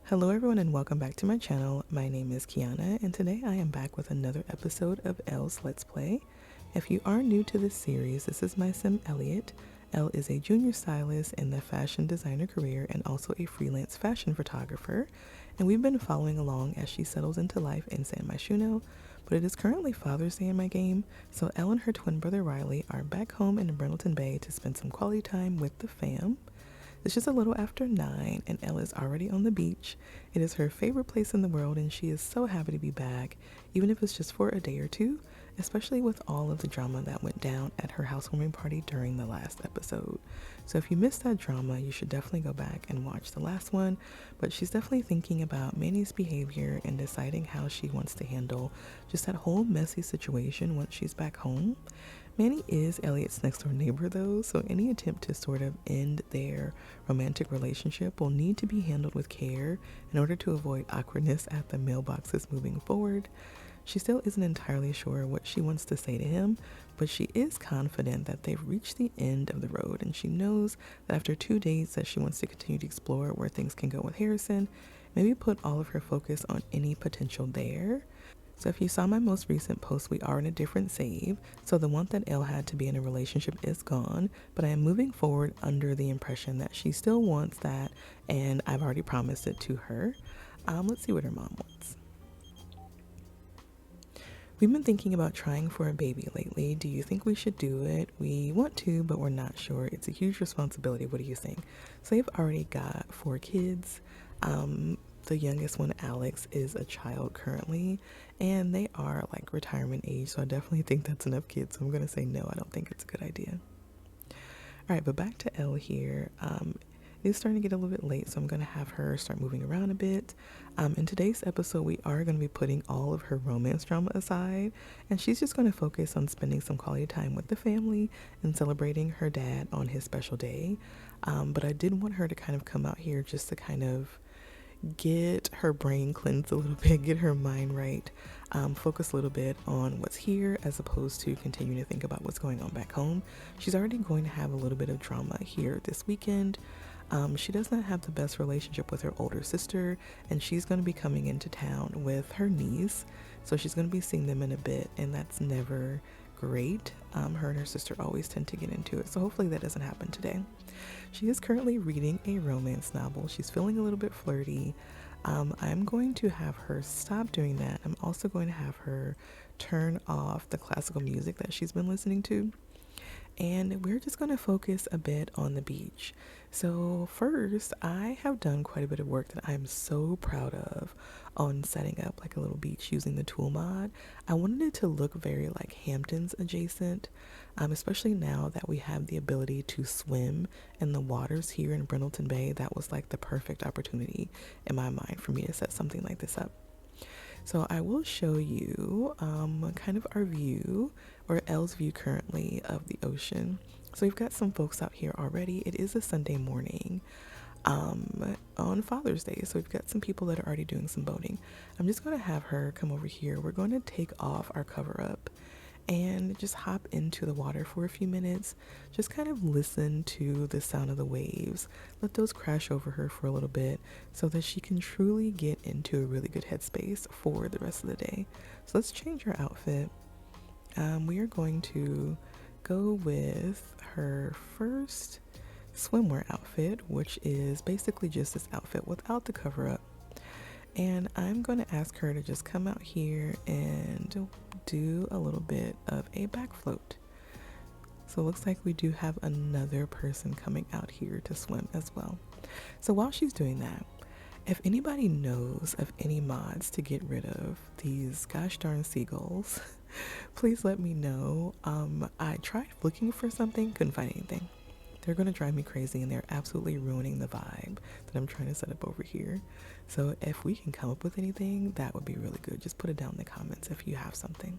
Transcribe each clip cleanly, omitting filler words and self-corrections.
Hello everyone and welcome back to my channel. My name is Kiana and today I am back with another episode of Elle's Let's Play. If you are new to this series, this is my sim Elliot. Elle is a junior stylist in the fashion designer career and also a freelance fashion photographer. And we've been following along as she settles into life in San Myshuno, but it is currently Father's Day in my game, so Elle and her twin brother Riley are back home in Brindleton Bay to spend some quality time with the fam. It's just a little after 9 and Elle is already on the beach. It is her favorite place in the world and she is so happy to be back, even if it's just for a day or two, especially with all of the drama that went down at her housewarming party during the last episode. So if you missed that drama, you should definitely go back and watch the last one, but she's definitely thinking about Manny's behavior and deciding how she wants to handle just that whole messy situation once she's back home. Manny is Elliot's next door neighbor though, so any attempt to sort of end their romantic relationship will need to be handled with care in order to avoid awkwardness at the mailboxes moving forward. She still isn't entirely sure what she wants to say to him, but she is confident that they've reached the end of the road and she knows that after 2 days that she wants to continue to explore where things can go with Harrison, maybe put all of her focus on any potential there. So if you saw my most recent post, we are in a different save. So the want that Elle had to be in a relationship is gone, but I am moving forward under the impression that she still wants that, and I've already promised it to her. Let's see what her mom wants. We've been thinking about trying for a baby lately. Do you think we should do it? We want to, but we're not sure. It's a huge responsibility. What do you think? So they've already got 4 kids. The youngest one, Alex, is a child currently, and they are like retirement age, so I definitely think that's enough kids. So I'm gonna say no, I don't think it's a good idea. All right, but back to Elle here. It's starting to get a little bit late, so I'm gonna have her start moving around a bit. In today's episode, we are gonna be putting all of her romance drama aside, and she's just gonna focus on spending some quality time with the family and celebrating her dad on his special day. But I did want her to kind of come out here just to kind of get her brain cleansed a little bit, get her mind right, focus a little bit on what's here as opposed to continuing to think about what's going on back home. She's already going to have a little bit of drama here this weekend. She does not have the best relationship with her older sister, and she's going to be coming into town with her niece, so she's going to be seeing them in a bit, and that's never great. Her and her sister always tend to get into it, so hopefully that doesn't happen today. She is currently reading a romance novel. She's feeling a little bit flirty. I'm going to have her stop doing that. I'm also going to have her turn off the classical music that she's been listening to. And we're just going to focus a bit on the beach. So first, I have done quite a bit of work that I'm so proud of on setting up like a little beach using the tool mod. I wanted it to look very like Hamptons adjacent, especially now that we have the ability to swim in the waters here in Brindleton Bay. That was like the perfect opportunity in my mind for me to set something like this up. So I will show you kind of our view, or Elle's view currently, of the ocean. So we've got some folks out here already. It is a Sunday morning on Father's Day. So we've got some people that are already doing some boating. I'm just going to have her come over here. We're going to take off our cover up and just hop into the water for a few minutes. Just kind of listen to the sound of the waves. Let those crash over her for a little bit so that she can truly get into a really good headspace for the rest of the day. So let's change her outfit. We are going to go with her first swimwear outfit, which is basically just this outfit without the cover up. And I'm going to ask her to just come out here and do a little bit of a back float. So it looks like we do have another person coming out here to swim as well. So while she's doing that, if anybody knows of any mods to get rid of these gosh darn seagulls, please let me know. I tried looking for something, couldn't find anything. They're going to drive me crazy and they're absolutely ruining the vibe that I'm trying to set up over here. So if we can come up with anything, that would be really good. Just put it down in the comments if you have something.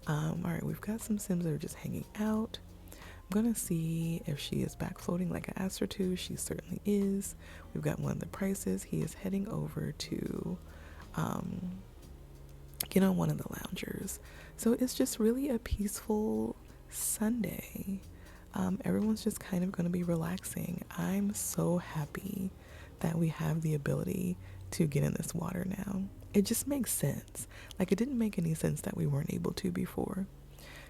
All right, we've got some Sims that are just hanging out. I'm going to see if she is back floating like I asked her to. She certainly is. We've got one of the prices. He is heading over to get on one of the loungers. So it's just really a peaceful Sunday. Everyone's just kind of going to be relaxing. I'm so happy that we have the ability to get in this water now. It just makes sense. Like, it didn't make any sense that we weren't able to before.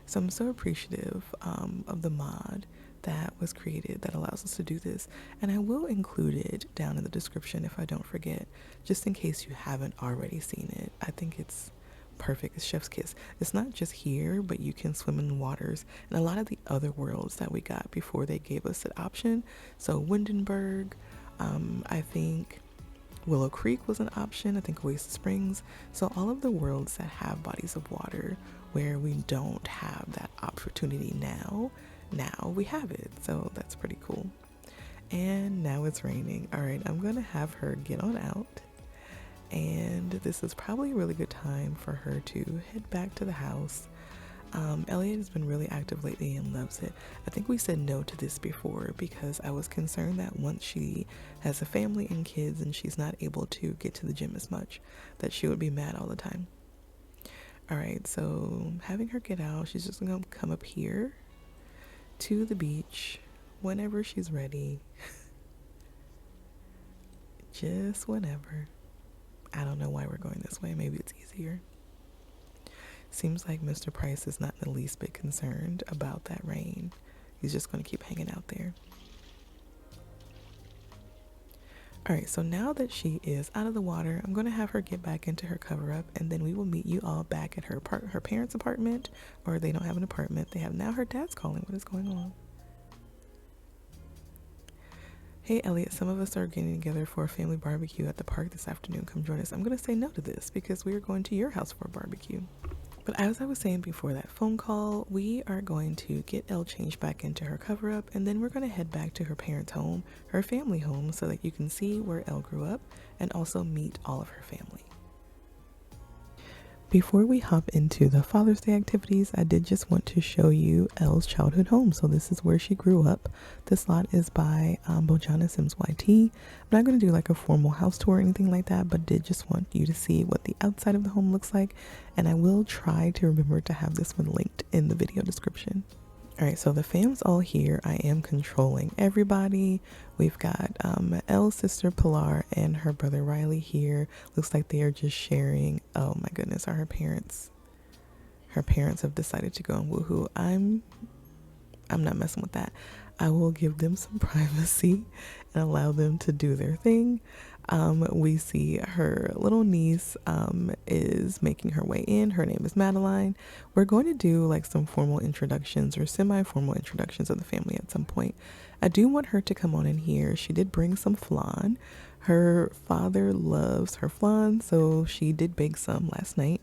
So I'm so appreciative of the mod that was created that allows us to do this. And I will include it down in the description if I don't forget, just in case you haven't already seen it. I think it's perfect. It's chef's kiss. It's not just here, but you can swim in waters and a lot of the other worlds that we got before they gave us that option. So Windenburg, I think Willow Creek was an option. I think Oasis Springs. So all of the worlds that have bodies of water where we don't have that opportunity now we have it. So that's pretty cool. And now it's raining. All right, I'm gonna have her get on out. And this is probably a really good time for her to head back to the house. Elliot has been really active lately and loves it. I think we said no to this before because I was concerned that once she has a family and kids and she's not able to get to the gym as much, that she would be mad all the time. All right, so having her get out, she's just gonna come up here to the beach whenever she's ready. Just whenever. I don't know why we're going this way. Maybe it's easier. Seems like Mr. Price is not the least bit concerned about that rain. He's just going to keep hanging out there. All right, so now that she is out of the water, I'm going to have her get back into her cover-up, and then we will meet you all back at her parents' apartment, or they don't have an apartment. They have now her dad's calling. What is going on? Hey, Elliot, some of us are getting together for a family barbecue at the park this afternoon. Come join us. I'm going to say no to this because we are going to your house for a barbecue. But as I was saying before that phone call, we are going to get Elle changed back into her cover-up, and then we're going to head back to her parents' home, her family home, so that you can see where Elle grew up and also meet all of her family. Before we hop into the Father's Day activities, I did just want to show you Elle's childhood home. So this is where she grew up. This lot is by Bojana Sims YT. I'm not going to do like a formal house tour or anything like that, but did just want you to see what the outside of the home looks like. And I will try to remember to have this one linked in the video description. All right, so the fam's all here. I am controlling everybody. We've got Elle's sister Pilar and her brother Riley here. Looks like they are just sharing. Oh my goodness, are her parents? Her parents have decided to go on woohoo. I'm not messing with that. I will give them some privacy and allow them to do their thing. We see her little niece is making her way in. Her name is Madeline. We're going to do like some formal introductions or semi-formal introductions of the family at some point. I do want her to come on in here. She did bring some flan. Her father loves her flan, so she did bake some last night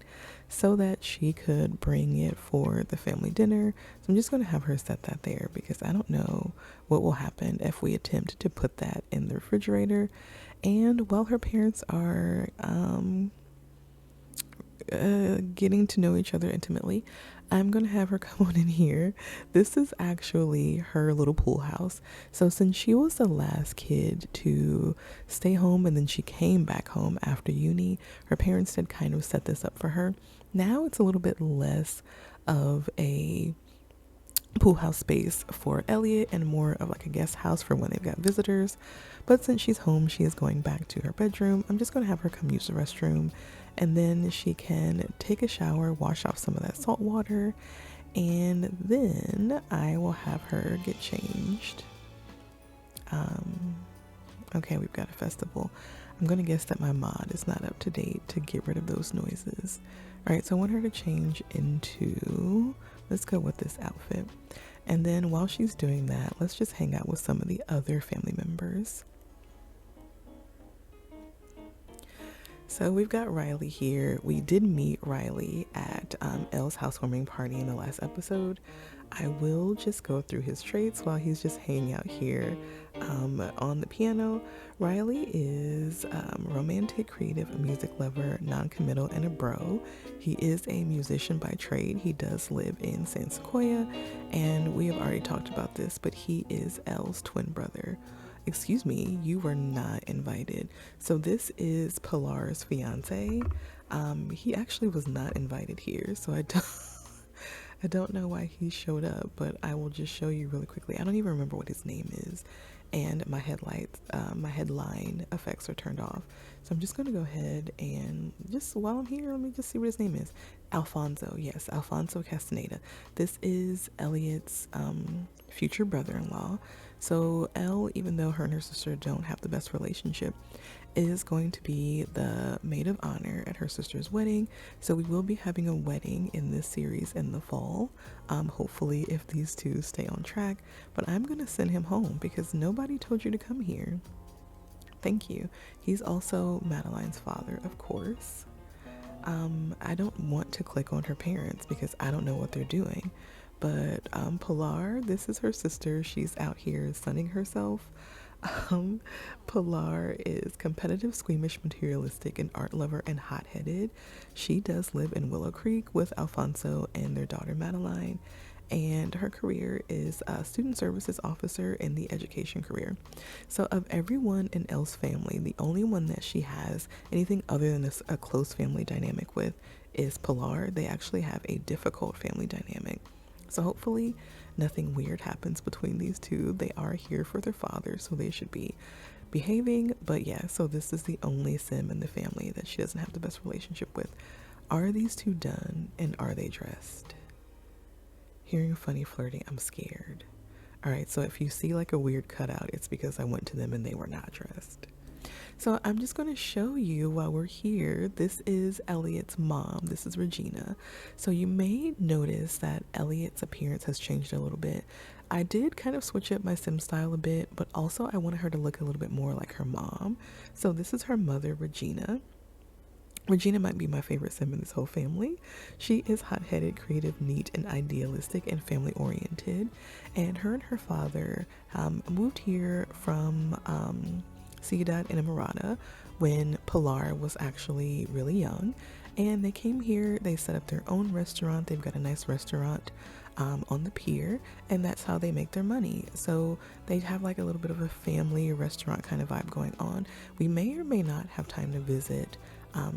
so that she could bring it for the family dinner. So I'm just going to have her set that there because I don't know what will happen if we attempt to put that in the refrigerator. And while her parents are getting to know each other intimately, I'm going to have her come on in here. This is actually her little pool house. So since she was the last kid to stay home and then she came back home after uni, her parents had kind of set this up for her. Now it's a little bit less of a pool house space for Elliot and more of like a guest house for when they've got visitors. But since she's home, she is going back to her bedroom. I'm just going to have her come use the restroom, and then she can take a shower, wash off some of that salt water, and then I will have her get changed. Okay, we've got a festival. I'm going to guess that my mod is not up to date to get rid of those noises. All right, so I want her to change into, let's go with this outfit. And then while she's doing that, let's just hang out with some of the other family members. So we've got Riley here. We did meet Riley at Elle's housewarming party in the last episode. I will just go through his traits while he's just hanging out here on the piano. Riley is romantic, creative, a music lover, non-committal, and a bro. He is a musician by trade. He does live in San Sequoia, and we have already talked about this, but he is Elle's twin brother. Excuse me, you were not invited. So this is Pilar's fiance. He actually was not invited here, so I don't know why he showed up, but I will just show you really quickly. I don't even remember what his name is. and my headline effects are turned off. So I'm just going to go ahead and just while I'm here, let me just see what his name is. Alfonso, yes, Alfonso Castaneda. This is Elliot's future brother-in-law. So Elle, even though her and her sister don't have the best relationship, is going to be the maid of honor at her sister's wedding. So we will be having a wedding in this series in the fall, hopefully if these two stay on track. But I'm gonna send him home because nobody told you to come here. Thank you. He's also Madeline's father, of course. I don't want to click on her parents because I don't know what they're doing. But Pilar, this is her sister. She's out here sunning herself. Um, Pilar is competitive, squeamish, materialistic, an art lover, and hot-headed. She does live in Willow Creek with Alfonso and their daughter Madeline, and her career is a student services officer in the education career. So of everyone in Elle's family, the only one that she has anything other than a close family dynamic with is Pilar. They actually have a difficult family dynamic. So hopefully nothing weird happens between these two. They are here for their father, so they should be behaving. But yeah, so this is the only Sim in the family that she doesn't have the best relationship with. Are these two done, and are they dressed? Hearing funny flirting, I'm scared. All right, so if you see like a weird cutout, it's because I went to them and they were not dressed. So I'm just going to show you while we're here. This is Elliot's mom. This is Regina. So you may notice that Elliot's appearance has changed a little bit. I did kind of switch up my sim style a bit, but also I wanted her to look a little bit more like her mom. So this is her mother, Regina. Regina might be my favorite sim in this whole family. She is hot-headed, creative, neat, and idealistic, and family-oriented. And her father moved here from Ciudad Enamorada when Pilar was actually really young, and they came here. They set up their own restaurant. They've got a nice restaurant on the pier, and that's how they make their money. So they have like a little bit of a family restaurant kind of vibe going on. We may or may not have time to visit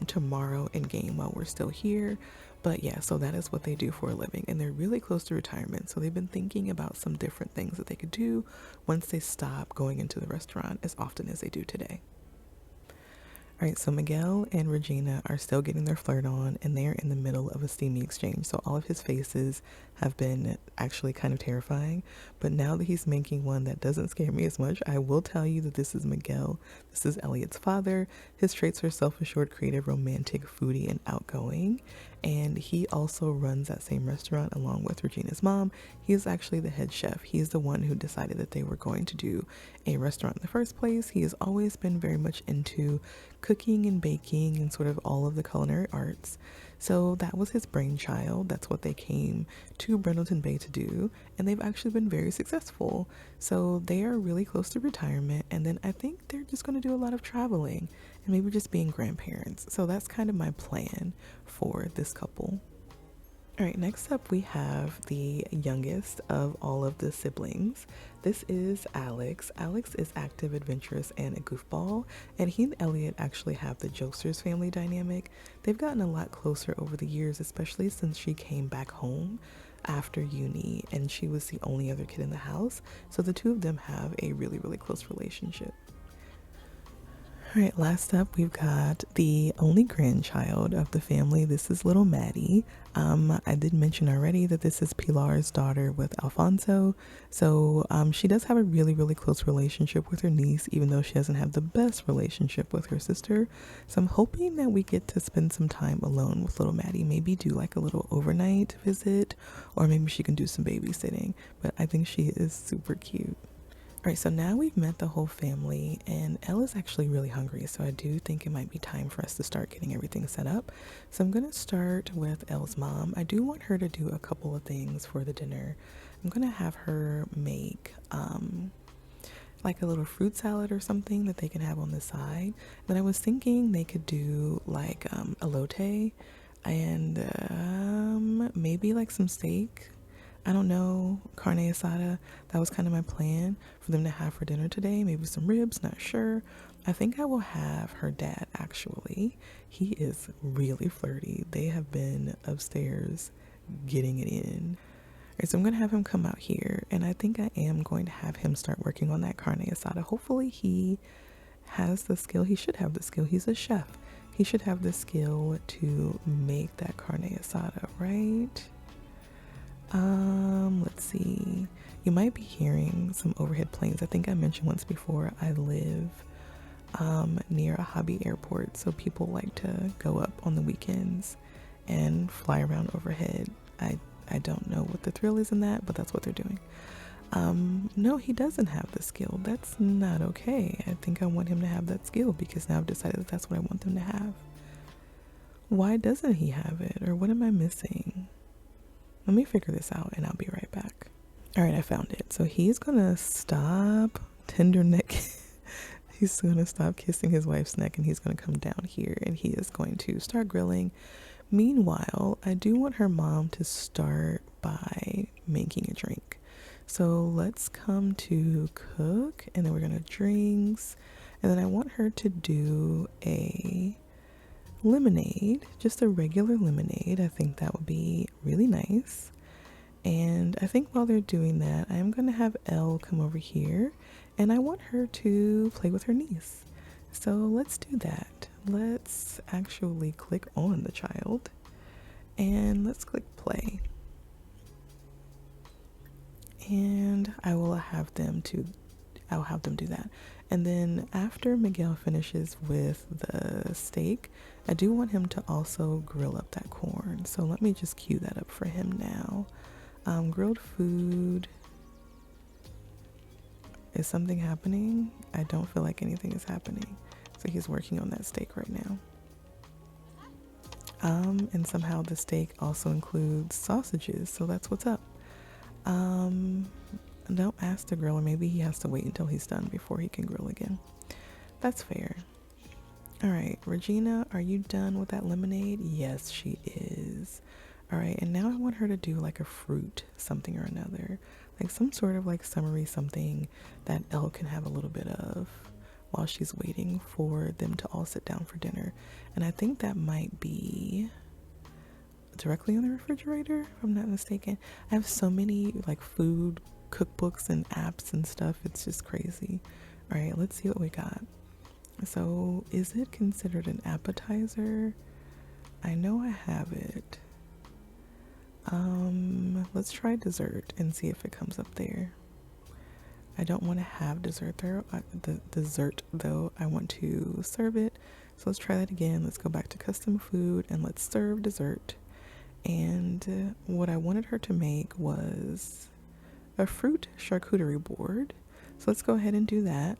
tomorrow in game while we're still here, but yeah, so that is what they do for a living, and they're really close to retirement. So they've been thinking about some different things that they could do once they stop going into the restaurant as often as they do today. All right, so Miguel and Regina are still getting their flirt on, and they're in the middle of a steamy exchange. So all of his faces have been actually kind of terrifying, but now that he's making one that doesn't scare me as much, I will tell you that this is Miguel. This is Elliot's father. His traits are self-assured, creative, romantic, foodie, and outgoing. And he also runs that same restaurant along with Regina's mom. He is actually the head chef. He is the one who decided that they were going to do a restaurant in the first place. He has always been very much into cooking and baking and sort of all of the culinary arts. So that was his brainchild. That's what they came to Brindleton Bay to do, and they've actually been very successful. So they are really close to retirement, and then I think they're just going to do a lot of traveling and maybe just being grandparents. So that's kind of my plan for this couple. All right, next up we have the youngest of all of the siblings. This is Alex. Alex is active, adventurous, and a goofball, and he and Elliot actually have the jokesters family dynamic. They've gotten a lot closer over the years, especially since she came back home after uni and she was the only other kid in the house. So the two of them have a really, really close relationship. All right, last up, we've got the only grandchild of the family. This is little Maddie. I did mention already that this is Pilar's daughter with Alfonso. So she does have a really, really close relationship with her niece, even though she doesn't have the best relationship with her sister. So I'm hoping that we get to spend some time alone with little Maddie, maybe do like a little overnight visit, or maybe she can do some babysitting. But I think she is super cute. All right, so now we've met the whole family, and Elle is actually really hungry, so I do think it might be time for us to start getting everything set up. So I'm going to start with Elle's mom. I do want her to do a couple of things for the dinner. I'm going to have her make like a little fruit salad or something that they can have on the side. Then I was thinking they could do like elote and maybe like some steak. I don't know, carne asada. That was kind of my plan for them to have for dinner today. Maybe some ribs, not sure. I think I will have her dad actually. He is really flirty. They have been upstairs getting it in. Right, so I'm going to have him come out here, and I think I am going to have him start working on that carne asada. Hopefully he has the skill. He should have the skill. He's a chef. He should have the skill to make that carne asada, right? Let's see. You might be hearing some overhead planes. I think I mentioned once before, I live near a hobby airport, so people like to go up on the weekends and fly around overhead. I don't know what the thrill is in that, but that's what they're doing. No, he doesn't have the skill. That's not okay. I think I want him to have that skill because now I've decided that that's what I want them to have. Why doesn't he have it? Or what am I missing? Let me figure this out and I'll be right back. All right, I found it. So he's gonna stop tender neck. He's gonna stop kissing his wife's neck and he's gonna come down here and he is going to start grilling. Meanwhile, I do want her mom to start by making a drink. So let's come to cook and then we're gonna drinks. And then I want her to do a lemonade, just a regular lemonade. I think that would be really nice. And I think while they're doing that, I'm gonna have Elle come over here and I want her to play with her niece. So let's do that. Let's actually click on the child and let's click play. And I'll have them do that. And then after Miguel finishes with the steak, I do want him to also grill up that corn. So let me just cue that up for him now. Grilled food. Is something happening? I don't feel like anything is happening. So he's working on that steak right now. And somehow the steak also includes sausages, so that's what's up. Don't ask the griller. Maybe he has to wait until he's done before he can grill again. That's fair. All right, Regina, are you done with that lemonade? Yes, she is. All right, and now I want her to do like a fruit something or another, like some sort of like summery something that Elle can have a little bit of while she's waiting for them to all sit down for dinner. And I think that might be directly on the refrigerator, if I'm not mistaken. I have so many like food cookbooks and apps and stuff. It's just crazy. All right, let's see what we got. So is it considered an appetizer? I know I have it. Let's try dessert and see if it comes up there. I don't want to have dessert there. Dessert though, I want to serve it. So let's try that again. Let's go back to custom food and let's serve dessert. And what I wanted her to make was a fruit charcuterie board. So let's go ahead and do that.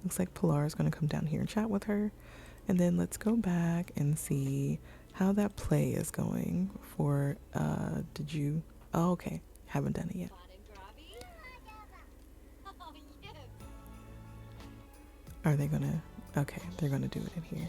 Looks like Pilar is going to come down here and chat with her. And then let's go back and see how that play is going for, oh, okay, haven't done it yet. Are they gonna, okay, they're gonna do it in here.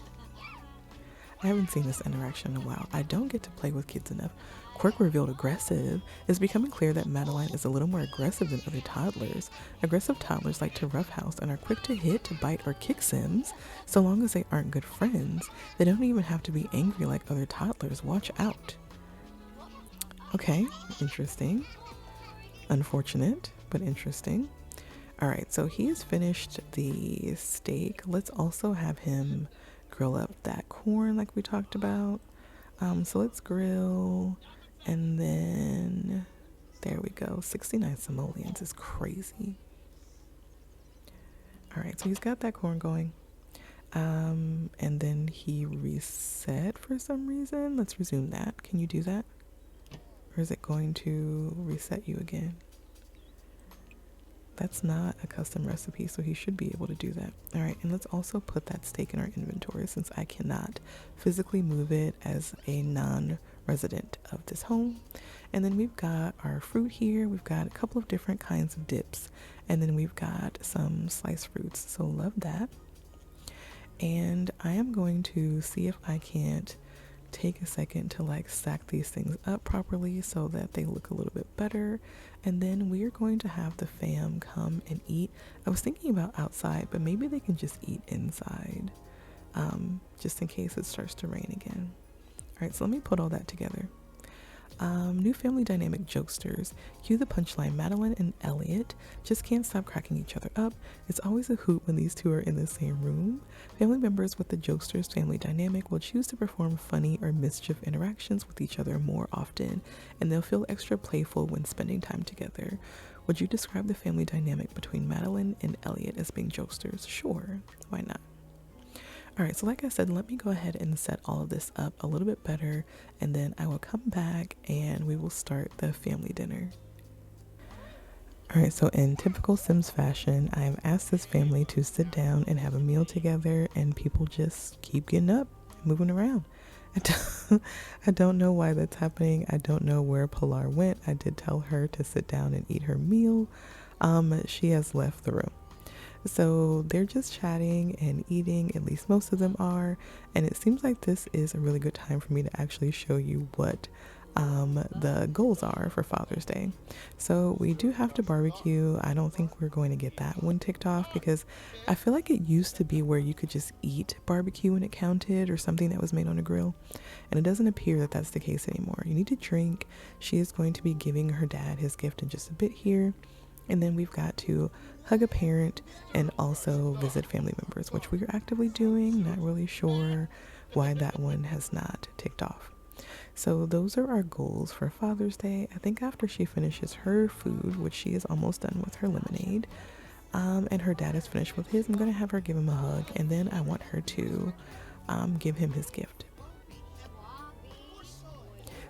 I haven't seen this interaction in a while. I don't get to play with kids enough. Quirk revealed aggressive. It's becoming clear that Madeline is a little more aggressive than other toddlers. Aggressive toddlers like to roughhouse and are quick to hit, bite, or kick Sims, so long as they aren't good friends. They don't even have to be angry like other toddlers. Watch out. Okay, interesting. Unfortunate, but interesting. All right, so he has finished the steak. Let's also have him grill up that corn like we talked about. So let's grill, and then there we go. 69 simoleons is crazy. All right, so he's got that corn going. And then he reset for some reason. Let's resume that. Can you do that? Or is it going to reset you again? That's not a custom recipe, so he should be able to do that. All right, and let's also put that steak in our inventory since I cannot physically move it as a non-resident of this home. And then we've got our fruit here. We've got a couple of different kinds of dips, and then we've got some sliced fruits, so love that. And I am going to see if I can't take a second to like stack these things up properly so that they look a little bit better. And then we're going to have the fam come and eat. I was thinking about outside, but maybe they can just eat inside, just in case it starts to rain again. All right, so let me put all that together. New family dynamic jokesters. Cue the punchline. Madeline and Elliot just can't stop cracking each other up. It's always a hoot when these two are in the same room. Family members with the jokesters family dynamic will choose to perform funny or mischief interactions with each other more often, and they'll feel extra playful when spending time together. Would you describe the family dynamic between Madeline and Elliot as being jokesters? Sure, why not? All right, so like I said, let me go ahead and set all of this up a little bit better, and then I will come back and we will start the family dinner. All right, so in typical Sims fashion, I have asked this family to sit down and have a meal together, and people just keep getting up, moving around. I don't know why that's happening. I don't know where Pilar went. I did tell her to sit down and eat her meal. She has left the room. So they're just chatting and eating, at least most of them are, and it seems like this is a really good time for me to actually show you what the goals are for Father's Day. So we do have to barbecue. I don't think we're going to get that one ticked off because I feel like it used to be where you could just eat barbecue when it counted or something that was made on a grill, and it doesn't appear that that's the case anymore. You need to drink. She is going to be giving her dad his gift in just a bit here. And then we've got to hug a parent and also visit family members, which we are actively doing. Not really sure why that one has not ticked off. So those are our goals for Father's Day. I think after she finishes her food, which she is almost done with her lemonade, and her dad is finished with his, I'm going to have her give him a hug. And then I want her to give him his gift.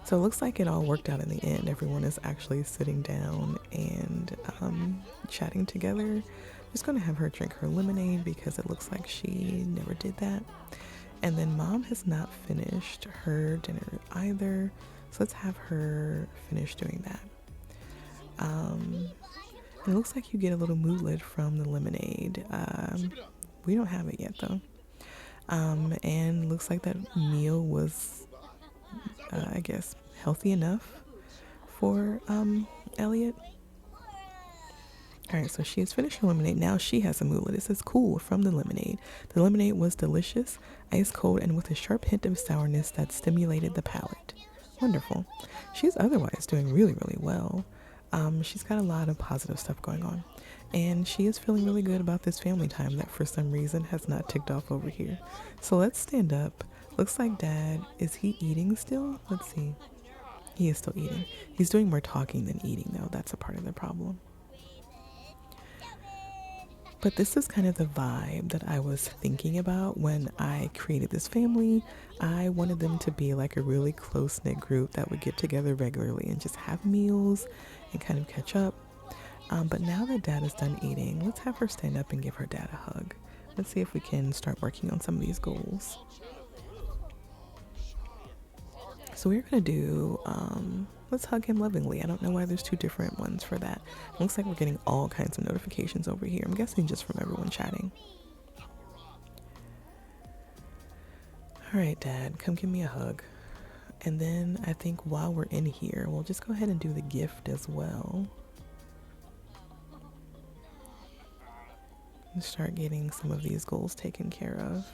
So it looks like it all worked out in the end. Everyone is actually sitting down and chatting together. I'm just going to have her drink her lemonade because it looks like she never did that. And then Mom has not finished her dinner either. So let's have her finish doing that. And it looks like you get a little moodlet from the lemonade. We don't have it yet though. And looks like that meal was I guess healthy enough for Elliot. All right, so she has finished her lemonade. Now she has a moodlet. It says cool from the lemonade. The lemonade was delicious, ice cold, and with a sharp hint of sourness that stimulated the palate. Wonderful. She's otherwise doing really, really well. She's got a lot of positive stuff going on, and she is feeling really good about this family time that for some reason has not ticked off over here. So let's stand up. Looks like Dad, is he eating still? Let's see. He is still eating. He's doing more talking than eating though. That's a part of the problem. But this is kind of the vibe that I was thinking about when I created this family. I wanted them to be like a really close-knit group that would get together regularly and just have meals and kind of catch up. But now that Dad is done eating, let's have her stand up and give her dad a hug. Let's see if we can start working on some of these goals. So we're going to do, let's hug him lovingly. I don't know why there's two different ones for that. It looks like we're getting all kinds of notifications over here. I'm guessing just from everyone chatting. All right, Dad, come give me a hug. And then I think while we're in here, we'll just go ahead and do the gift as well. And start getting some of these goals taken care of.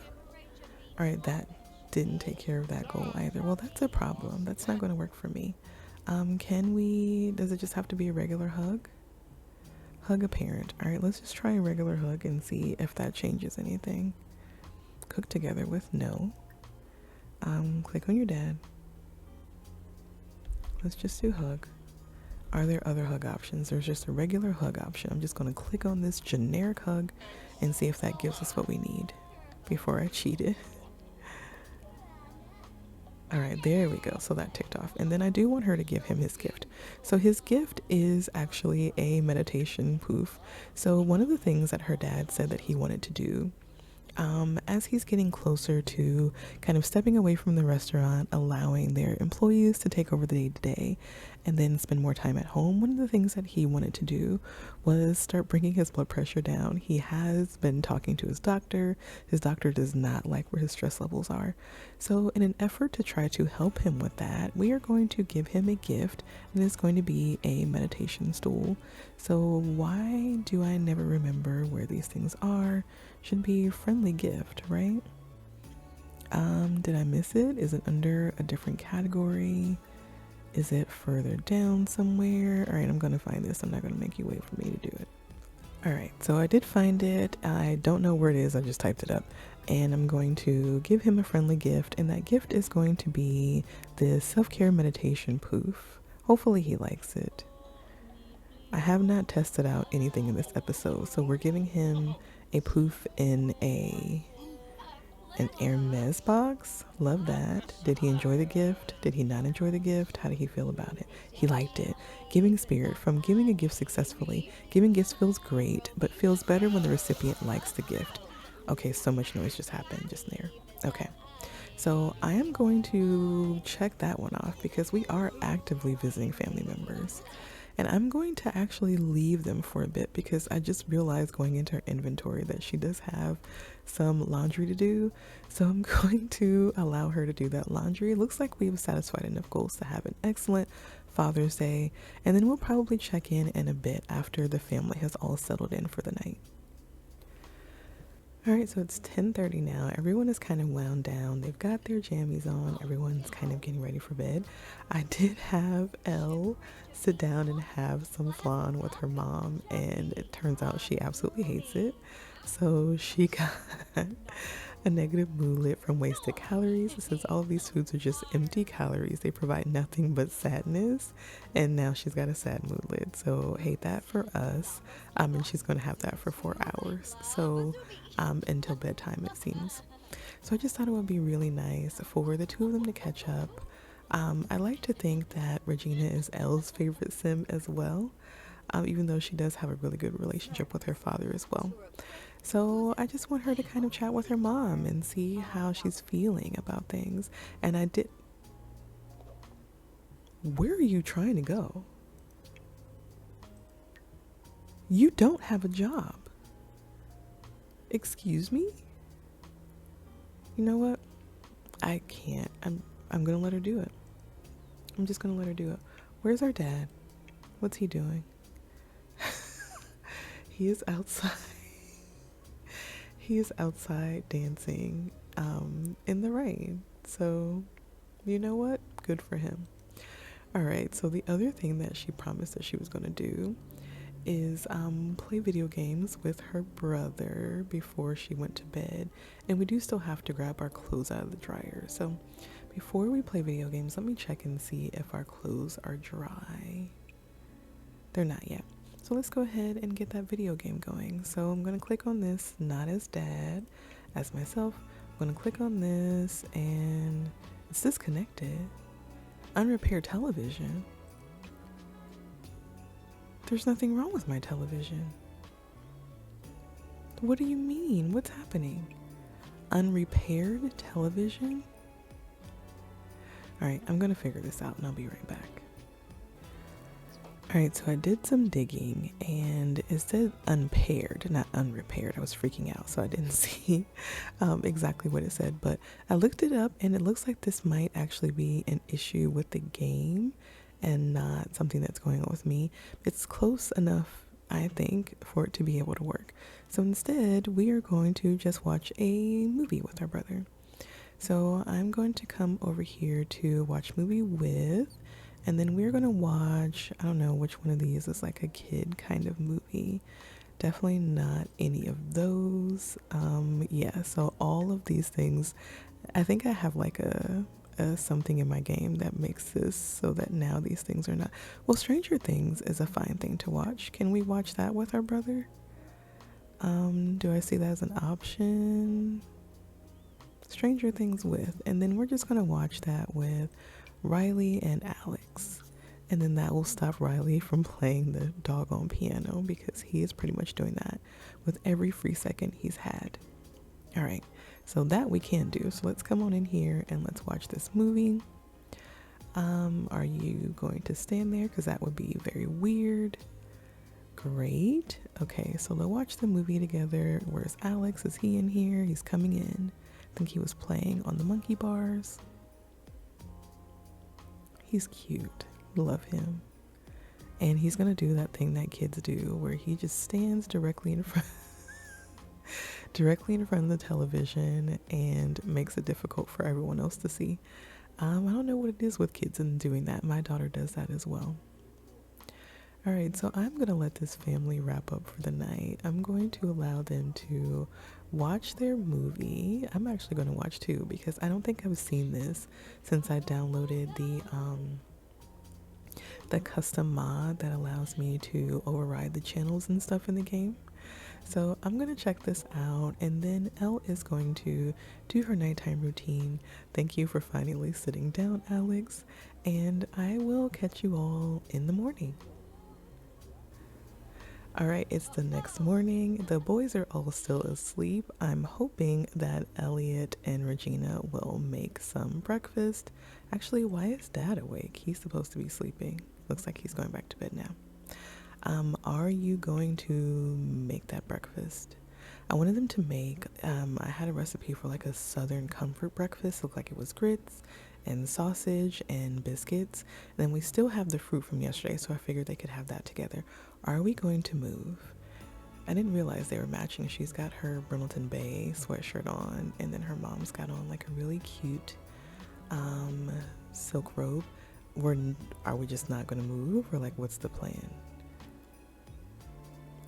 All right, that didn't take care of that goal either. Well, that's a problem. That's not going to work for me. Does it just have to be a regular hug? Hug a parent. All right, let's just try a regular hug and see if that changes anything. Cook together with no. Click on your dad. Let's just do hug. Are there other hug options? There's just a regular hug option. I'm just going to click on this generic hug and see if that gives us what we need before I cheat it. All right, there we go. So that ticked off. And then I do want her to give him his gift. So his gift is actually a meditation poof. So one of the things that her dad said that he wanted to do, as he's getting closer to kind of stepping away from the restaurant, allowing their employees to take over the day-to-day and then spend more time at home, one of the things that he wanted to do was start bringing his blood pressure down. He has been talking to his doctor. His doctor does not like where his stress levels are. So in an effort to try to help him with that, we are going to give him a gift, and it's going to be a meditation stool. So why do I never remember where these things are? Should be friendly gift, right? Did I miss it? Is it under a different category? Is it further down somewhere? All right, I'm going to find this. I'm not going to make you wait for me to do it. All right, so I did find it. I don't know where it is. I just typed it up. And I'm going to give him a friendly gift. And that gift is going to be this self-care meditation poof. Hopefully he likes it. I have not tested out anything in this episode. So we're giving him a poof in an Hermes box. Love that. Did he enjoy the gift? Did he not enjoy the gift? How did he feel about it? He liked it. Giving spirit. From giving a gift successfully, giving gifts feels great, but feels better when the recipient likes the gift. Okay, so much noise just happened just there. Okay, so I am going to check that one off because we are actively visiting family members. And I'm going to actually leave them for a bit because I just realized going into her inventory that she does have some laundry to do. So I'm going to allow her to do that laundry. It looks like we've satisfied enough goals to have an excellent Father's Day. And then we'll probably check in a bit after the family has all settled in for the night. All right, so it's 10:30 now. Everyone is kind of wound down. They've got their jammies on. Everyone's kind of getting ready for bed. I did have Elle sit down and have some flan with her mom, and it turns out she absolutely hates it. So she got a negative moodlet from wasted calories. It says all of these foods are just empty calories. They provide nothing but sadness. And now she's got a sad moodlet. So hate that for us. And she's going to have that for 4 hours. So until bedtime, it seems. So I just thought it would be really nice for the two of them to catch up. I like to think that Regina is Elle's favorite sim as well, even though she does have a really good relationship with her father as well. So I just want her to kind of chat with her mom and see how she's feeling about things. And I did... Where are you trying to go? You don't have a job. Excuse me? You know what? I can't. I'm gonna let her do it. I'm just gonna let her do it. Where's our dad? What's he doing? He is outside. He is outside dancing in the rain. So, you know what? Good for him. All right, so the other thing that she promised that she was going to do is play video games with her brother before she went to bed. And we do still have to grab our clothes out of the dryer. So before we play video games, let me check and see if our clothes are dry. They're not yet. So let's go ahead and get that video game going. So I'm going to click on this, not as dad, as myself. I'm going to click on this and it's disconnected. Unrepaired television. There's nothing wrong with my television. What do you mean? What's happening? Unrepaired television? All right, I'm going to figure this out and I'll be right back. All right, so I did some digging and it said unpaired, not unrepaired. I was freaking out, so I didn't see exactly what it said, but I looked it up and it looks like this might actually be an issue with the game and not something that's going on with me. It's close enough, I think, for it to be able to work. So instead, we are going to just watch a movie with our brother. So I'm going to come over here to watch movie with, and then we're going to watch, I don't know which one of these is like a kid kind of movie. Definitely not any of those. Yeah, so all of these things, I think I have like a something in my game that makes this so that now these things are not. Well, Stranger Things is a fine thing to watch. Can we watch that with our brother? Do I see that as an option? Stranger Things with, and then we're just going to watch that with Riley and Alex, and then that will stop Riley from playing the doggone piano because he is pretty much doing that with every free second he's had. All right, so that we can do. So let's come on in here and let's watch this movie. Are you going to stand there? Because that would be very weird. Great. Okay, so let's watch the movie together. Where's Alex? Is he in here? He's coming in. I think he was playing on the monkey bars. He's cute. Love him. And he's gonna do that thing that kids do where he just stands directly in front of the television and makes it difficult for everyone else to see. I don't know what it is with kids and doing that. My daughter does that as well. All right, so I'm going to let this family wrap up for the night. I'm going to allow them to watch their movie. I'm actually going to watch too because I don't think I've seen this since I downloaded the custom mod that allows me to override the channels and stuff in the game. So I'm going to check this out, and then Elle is going to do her nighttime routine. Thank you for finally sitting down, Alex, and I will catch you all in the morning. All right, it's the next morning. The boys are all still asleep. I'm hoping that Elliot and Regina will make some breakfast. Actually, why is Dad awake? He's supposed to be sleeping. Looks like he's going back to bed now. Are you going to make that breakfast? I wanted them to make, I had a recipe for like a Southern comfort breakfast. Looked like it was grits and sausage and biscuits. And then we still have the fruit from yesterday, so I figured they could have that together. Are we going to move? I didn't realize they were matching. She's got her Brindleton Bay sweatshirt on, and then her mom's got on like a really cute silk robe. Are we just not going to move, or like what's the plan?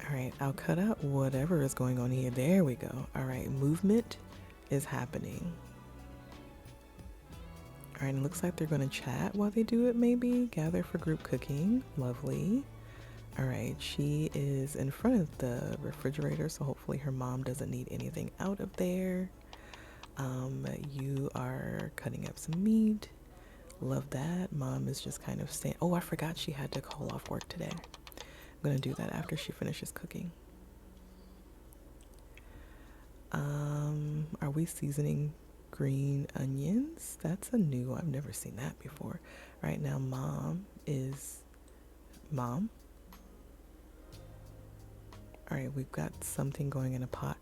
All right, I'll cut out whatever is going on here. There we go. All right, movement is happening. All right, it looks like they're going to chat while they do it, maybe. Gather for group cooking. Lovely. All right, she is in front of the refrigerator, so hopefully her mom doesn't need anything out of there. You are cutting up some meat. Love that. Mom is just kind of saying, oh, I forgot she had to call off work today. I'm going to do that after she finishes cooking. Are we seasoning green onions? That's a new, I've never seen that before. Right now, Mom. All right, we've got something going in a pot.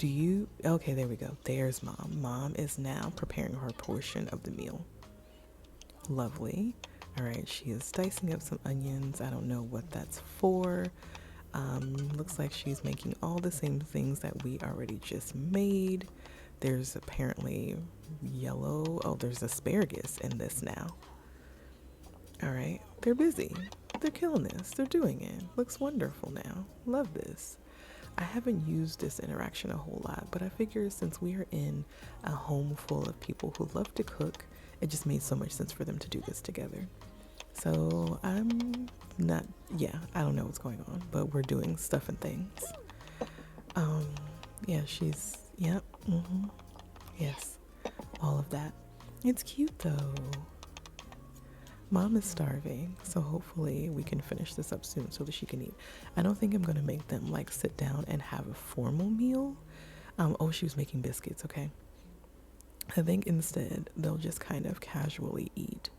Okay, there we go. There's Mom. Mom is now preparing her portion of the meal. Lovely. All right, she is dicing up some onions. I don't know what that's for. Looks like she's making all the same things that we already just made. There's apparently yellow. Oh, there's asparagus in this now. All right, they're busy. They're killing this. They're doing it. Looks wonderful now. Love this. I haven't used this interaction a whole lot, but I figure since we are in a home full of people who love to cook, it just made so much sense for them to do this together. So I don't know what's going on, but we're doing stuff and things. Yes, all of that. It's cute though. Mom is starving, so hopefully we can finish this up soon so that she can eat. I don't think I'm gonna make them like sit down and have a formal meal. Oh, she was making biscuits, okay. I think instead they'll just kind of casually eat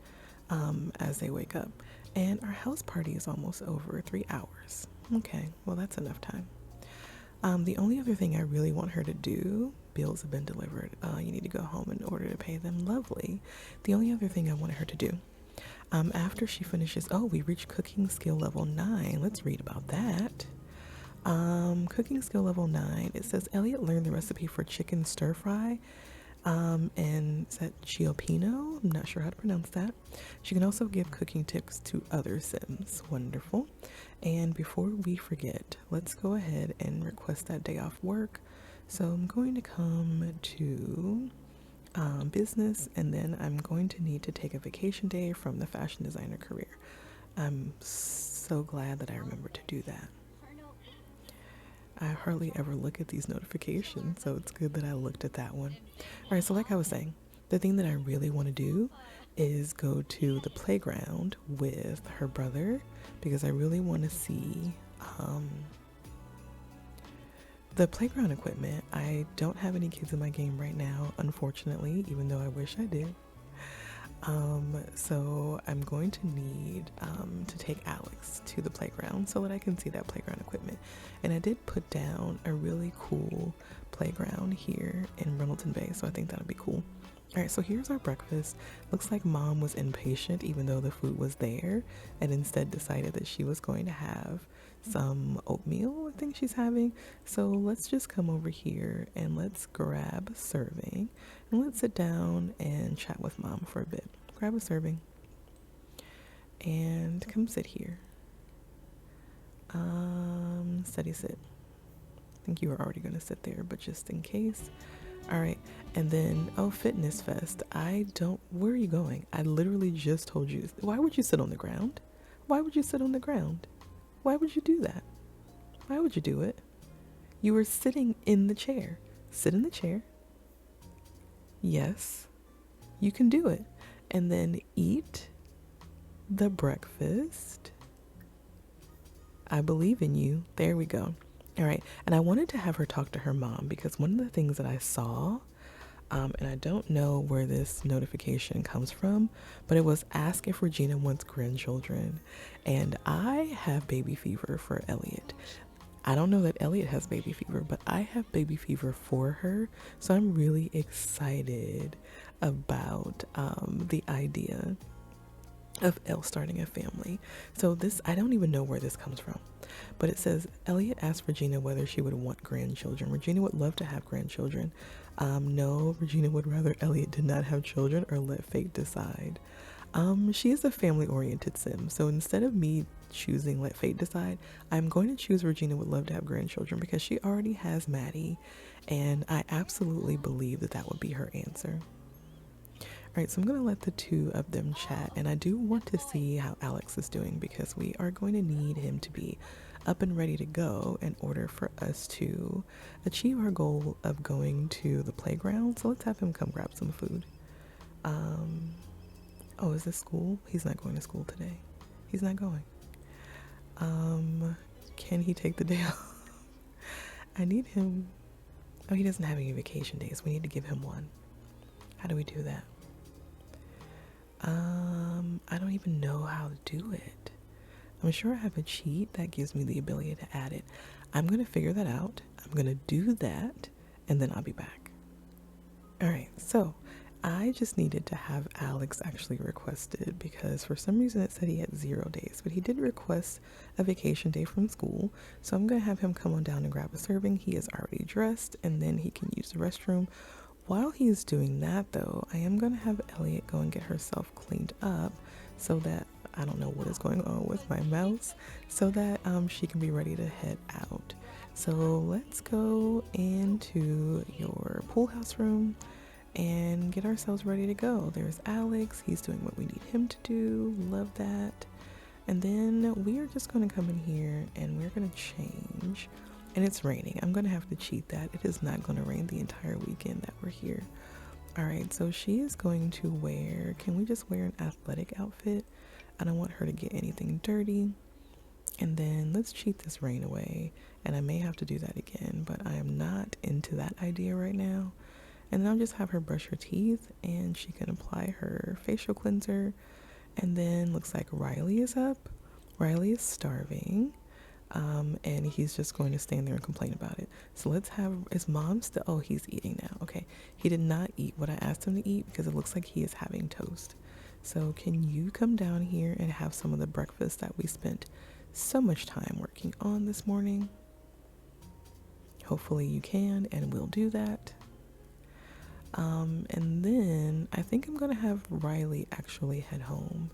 as they wake up. And our house party is almost over, 3 hours. Okay, well that's enough time. The only other thing I really want her to do, bills have been delivered. You need to go home in order to pay them. Lovely. The only other thing I wanted her to do, after she finishes, we reached cooking skill level 9. Let's read about that. Cooking skill level 9, it says Elliot learned the recipe for chicken stir fry. And is that Chiopino? I'm not sure how to pronounce that. She can also give cooking tips to other Sims. Wonderful. And before we forget, let's go ahead and request that day off work. So I'm going to come to business, and then I'm going to need to take a vacation day from the fashion designer career. I'm so glad that I remembered to do that. I hardly ever look at these notifications, so it's good that I looked at that one. All right, so like I was saying, the thing that I really want to do is go to the playground with her brother, because I really want to see the playground equipment. I don't have any kids in my game right now, unfortunately, even though I wish I did. So I'm going to need to take Alex to the playground so that I can see that playground equipment. And I did put down a really cool playground here in Brindleton Bay, so I think that'll be cool. All right, so here's our breakfast. Looks like Mom was impatient even though the food was there, and instead decided that she was going to have some oatmeal, I think she's having. So let's just come over here and let's grab a serving and let's sit down and chat with mom for a bit. Grab a serving and come sit here. Steady sit. I think you were already going to sit there, but just in case. All right. And then, oh, Fitness Fest. Where are you going? I literally just told you. Why would you sit on the ground? Why would you sit on the ground? Why would you do that? Why would you do it? You were sitting in the chair. Sit in the chair. Yes, you can do it. And then eat the breakfast. I believe in you. There we go. All right. And I wanted to have her talk to her mom because one of the things that I saw, and I don't know where this notification comes from, but it was ask if Regina wants grandchildren. And I have baby fever for Elliot. I don't know that Elliot has baby fever, but I have baby fever for her. So I'm really excited about the idea of Elle starting a family. So this, I don't even know where this comes from, but it says Elliot asked Regina whether she would want grandchildren. Regina would love to have grandchildren. No, Regina would rather Elliot did not have children or let fate decide. She is a family-oriented sim, so instead of me choosing let fate decide, I'm going to choose Regina would love to have grandchildren because she already has Maddie, and I absolutely believe that that would be her answer. All right, so I'm going to let the two of them chat, and I do want to see how Alex is doing because we are going to need him to be up and ready to go in order for us to achieve our goal of going to the playground. So let's have him come grab some food. Oh, is this school? He's not going to school today. He's not going. Can he take the day off? I need him. Oh, he doesn't have any vacation days. We need to give him one. How do we do that? I don't even know how to do it. I'm sure I have a cheat that gives me the ability to add it. I'm going to figure that out. I'm going to do that, and then I'll be back. All right, so I just needed to have Alex actually requested because for some reason it said he had 0 days, but he did request a vacation day from school. So I'm going to have him come on down and grab a serving. He is already dressed, and then he can use the restroom. While he is doing that, though, I am going to have Elliot go and get herself cleaned up so that, I don't know what is going on with my mouse, so that she can be ready to head out. So let's go into your pool house room and get ourselves ready to go. There's Alex. He's doing what we need him to do. Love that. And then we are just going to come in here and we're going to change. And it's raining. I'm going to have to cheat that. It is not going to rain the entire weekend that we're here. All right, so she is going to wear, can we just wear an athletic outfit? I don't want her to get anything dirty. And then let's cheat this rain away. And I may have to do that again, but I am not into that idea right now. And then I'll just have her brush her teeth and she can apply her facial cleanser. And then looks like Riley is up. Riley is starving. And he's just going to stand there and complain about it. So let's have his mom still. Oh, he's eating now. Okay. He did not eat what I asked him to eat because it looks like he is having toast. So can you come down here and have some of the breakfast that we spent so much time working on this morning? Hopefully you can, and we'll do that. And then I think I'm going to have Riley actually head home.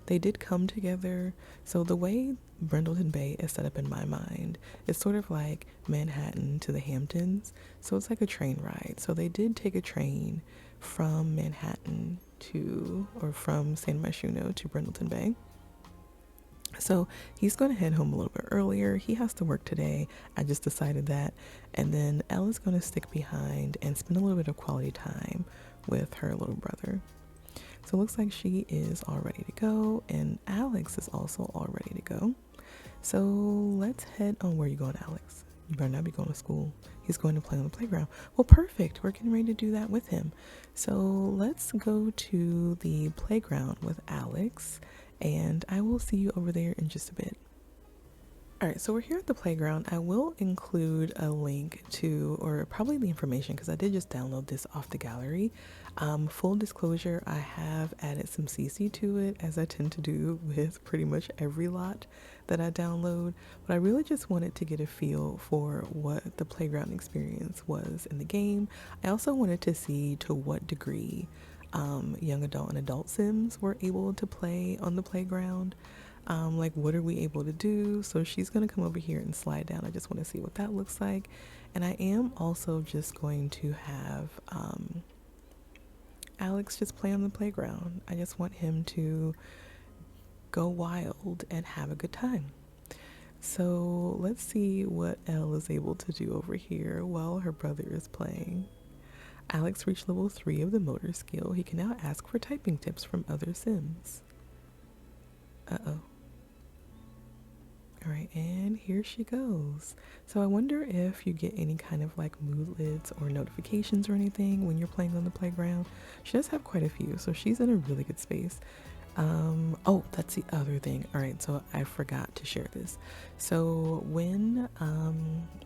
They did come together. So the way Brindleton Bay is set up in my mind is sort of like Manhattan to the Hamptons. So it's like a train ride. So they did take a train from Manhattan from San Myshuno to Brindleton Bay. So he's going to head home a little bit earlier. He has to work today. I just decided that. And then Ella's going to stick behind and spend a little bit of quality time with her little brother. So it looks like she is all ready to go. And Alex is also all ready to go. So let's head on. Where are you going, Alex? You better not be going to school. He's going to play on the playground. Well, perfect. We're getting ready to do that with him. So let's go to the playground with Alex. And I will see you over there in just a bit. All right, so we're here at the playground. I will include a link to, or probably the information, because I did just download this off the gallery. Full disclosure, I have added some CC to it, as I tend to do with pretty much every lot that I download. But I really just wanted to get a feel for what the playground experience was in the game. I also wanted to see to what degree young adult and adult Sims were able to play on the playground. Like, what are we able to do? So she's going to come over here and slide down. I just want to see what that looks like. And I am also just going to have Alex just play on the playground. I just want him to go wild and have a good time. So let's see what Elle is able to do over here while her brother is playing. Alex reached level 3 of the motor skill. He can now ask for typing tips from other Sims. Uh-oh. All right, and here she goes. So I wonder if you get any kind of like moodlets or notifications or anything when you're playing on the playground. She does have quite a few, so she's in a really good space. Oh, that's the other thing. All right, so I forgot to share this. So when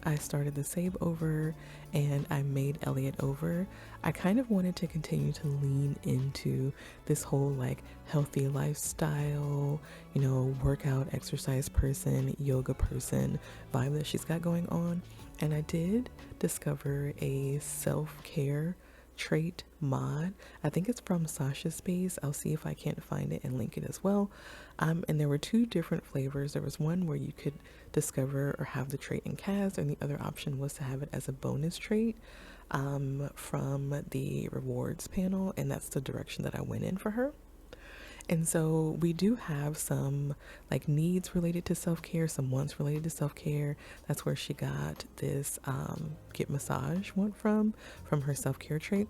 I started the save over and I made Elliot over, I kind of wanted to continue to lean into this whole like healthy lifestyle, you know, workout, exercise person, yoga person vibe that she's got going on. And I did discover a self-care trait mod. I think it's from Sasha's Space. I'll see if I can't find it and link it as well. And there were two different flavors. There was one where you could discover or have the trait in cast, and the other option was to have it as a bonus trait from the rewards panel, and that's the direction that I went in for her. And so we do have some like needs related to self-care, some wants related to self-care. That's where she got this get massage want from her self-care trait.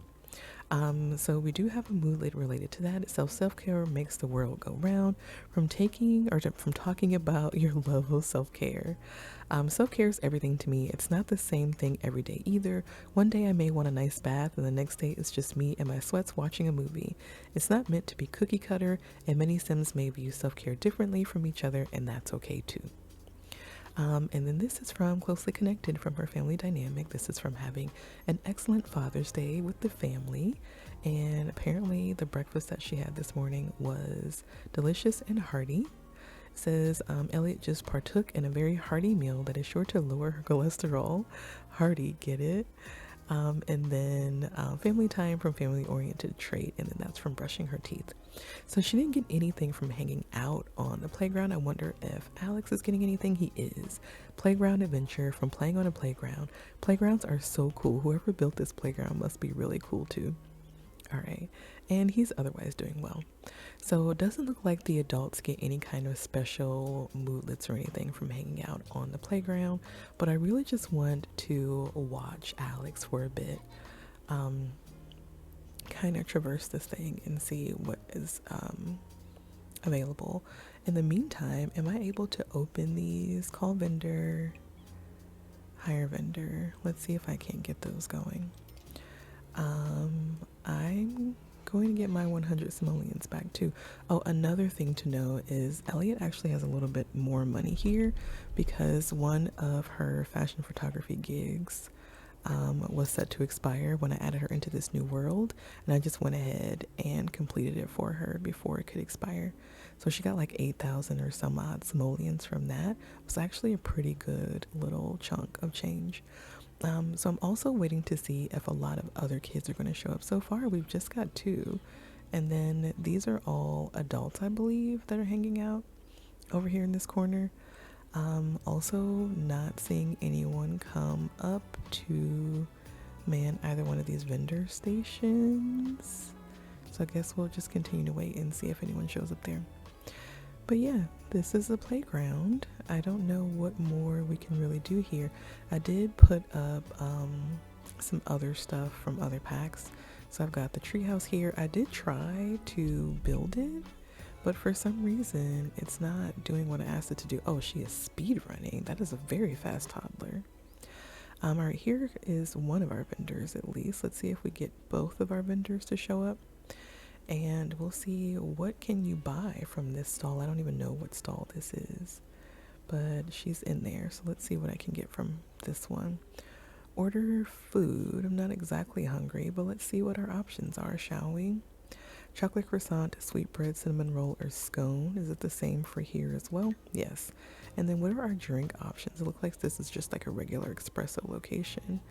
So we do have a moodlet related to that. Self-care makes the world go round. From talking about your love of self-care. Self-care is everything to me. It's not the same thing every day either. One day I may want a nice bath, and the next day it's just me and my sweats watching a movie. It's not meant to be cookie cutter, and many Sims may view self-care differently from each other, and that's okay too. And then this is from Closely Connected from her family dynamic. This is from having an excellent Father's Day with the family. And apparently the breakfast that she had this morning was delicious and hearty. It says Elliot just partook in a very hearty meal that is sure to lower her cholesterol. Hearty, get it? And then family time from family oriented trait, and then that's from brushing her teeth. So she didn't get anything from hanging out on the playground. I wonder if Alex is getting anything. He is. Playground adventure from playing on a playground. Playgrounds are so cool. Whoever built this playground must be really cool too. All right, and he's otherwise doing well. So it doesn't look like the adults get any kind of special moodlets or anything from hanging out on the playground, but I really just want to watch Alex for a bit, kind of traverse this thing and see what is available. In the meantime, am I able to open these? Call vendor, hire vendor. Let's see if I can get those going. I'm going to get my 100 simoleons back too. Oh, another thing to know is Elliot actually has a little bit more money here because one of her fashion photography gigs was set to expire when I added her into this new world, and I just went ahead and completed it for her before it could expire. So she got like 8,000 or some odd simoleons from that. It was actually a pretty good little chunk of change. So I'm also waiting to see if a lot of other kids are going to show up. So far, we've just got 2. And then these are all adults, I believe, that are hanging out over here in this corner. Also not seeing anyone come up to man either one of these vendor stations. So I guess we'll just continue to wait and see if anyone shows up there. But yeah, this is the playground. I don't know what more we can really do here. I did put up some other stuff from other packs. So I've got the treehouse here. I did try to build it, but for some reason it's not doing what I asked it to do. Oh, she is speed running. That is a very fast toddler. All right, here is one of our vendors at least. Let's see if we get both of our vendors to show up. And we'll see what can you buy from this stall. I don't even know what stall this is. but she's in there. So let's see what I can get from this one. Order food. I'm not exactly hungry, but let's see what our options are, shall we? Chocolate croissant, sweetbread, cinnamon roll, or scone. Is it the same for here as well? Yes. And then what are our drink options? It looks like this is just like a regular espresso location.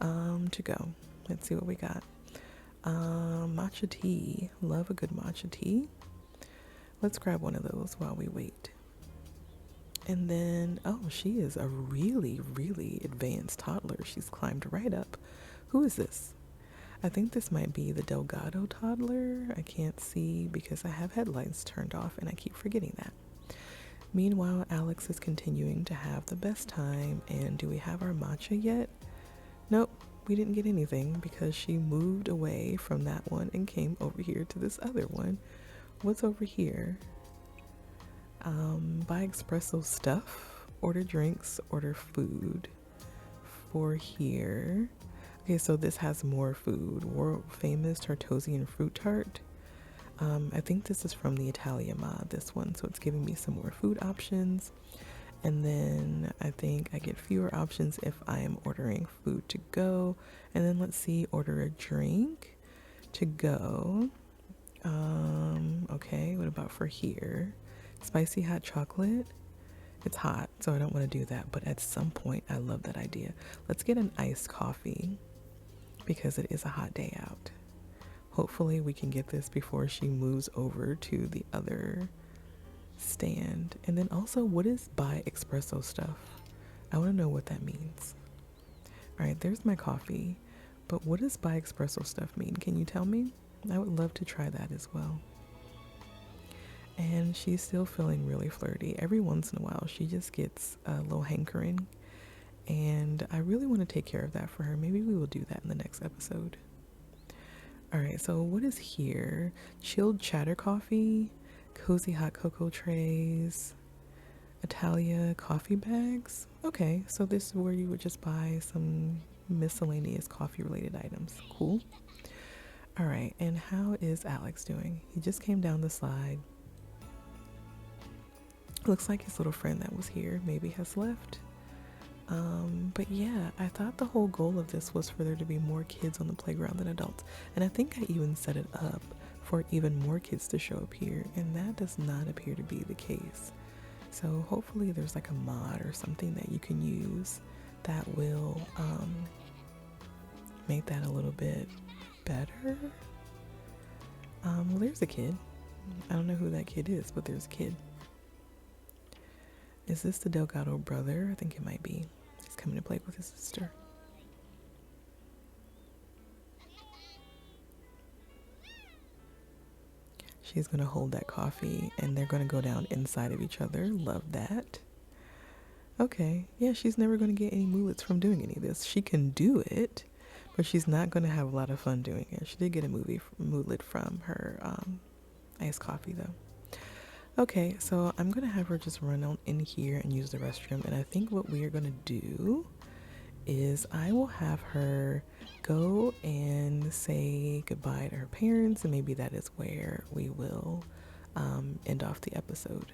To go. Let's see what we got. Matcha tea. Love a good matcha tea. Let's grab one of those while we wait. And then, oh, she is a really, really advanced toddler. She's climbed right up. Who is this? I think this might be the Delgado toddler. I can't see because I have headlights turned off and I keep forgetting that. Meanwhile, Alex is continuing to have the best time. And do we have our matcha yet? Nope, we didn't get anything because she moved away from that one and came over here to this other one. What's over here? Buy espresso stuff, order drinks, order food for here. Okay, so this has more food. World famous Toasty and fruit tart. I think this is from the Llamas, this one, so it's giving me some more food options. And then I think I get fewer options if I am ordering food to go. And then let's see, order a drink to go. Okay, what about for here? Spicy hot chocolate. It's hot, so I don't want to do that, but at some point I love that idea. Let's get an iced coffee because it is a hot day out. Hopefully we can get this before she moves over to the other stand. And then also, what is buy espresso stuff? I want to know what that means. All right, there's my coffee, but what does buy espresso stuff mean? Can you tell me? I would love to try that as well. And she's still feeling really flirty. Every once in a while, she just gets a little hankering. And I really want to take care of that for her. Maybe we will do that in the next episode. All right, so what is here? Chilled chatter coffee, cozy hot cocoa trays, Italia coffee bags. Okay, so this is where you would just buy some miscellaneous coffee related items. Cool. All right, and how is Alex doing? He just came down the slide. Looks like his little friend that was here maybe has left. But yeah, I thought the whole goal of this was for there to be more kids on the playground than adults. And I think I even set it up for even more kids to show up here. And that does not appear to be the case. So hopefully there's like a mod or something that you can use that will make that a little bit better. Well, there's a kid. I don't know who that kid is, but there's a kid. Is this the Delgado brother? I think it might be. He's coming to play with his sister. She's going to hold that coffee and they're going to go down inside of each other. Love that. Okay. Yeah, she's never going to get any moolets from doing any of this. She can do it, but she's not going to have a lot of fun doing it. She did get a moolet from her iced coffee though. Okay, so I'm going to have her just run on in here and use the restroom. And I think what we are going to do is I will have her go and say goodbye to her parents. And maybe that is where we will end off the episode.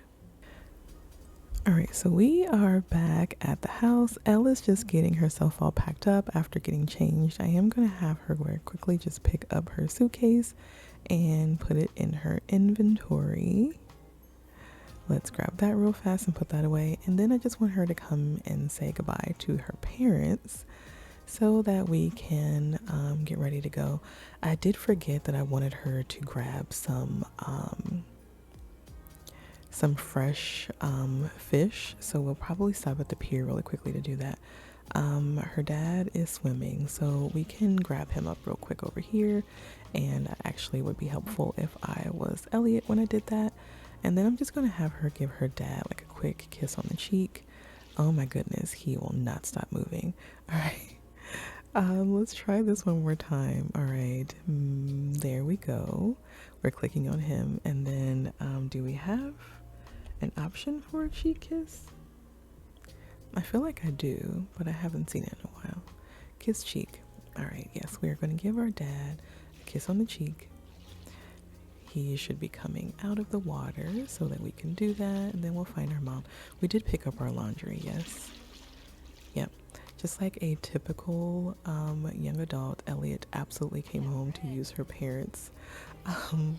All right, so we are back at the house. Ella's just getting herself all packed up after getting changed. I am going to have her very quickly just pick up her suitcase and put it in her inventory. Let's grab that real fast and put that away. And then I just want her to come and say goodbye to her parents so that we can get ready to go. I did forget that I wanted her to grab some fresh fish. So we'll probably stop at the pier really quickly to do that. Her dad is swimming, so we can grab him up real quick over here. And that actually would be helpful if I was Elliot when I did that. And then I'm just going to have her give her dad like a quick kiss on the cheek. Oh my goodness, he will not stop moving. All right. Let's try this one more time. All right. There we go. We're clicking on him. And then do we have an option for a cheek kiss? I feel like I do, but I haven't seen it in a while. Kiss cheek. All right. Yes, we are going to give our dad a kiss on the cheek. he should be coming out of the water so that we can do that, and then we'll find our mom. We did pick up our laundry, yes. Yep. Just like a typical young adult, Elliot absolutely came home to use her parents' um,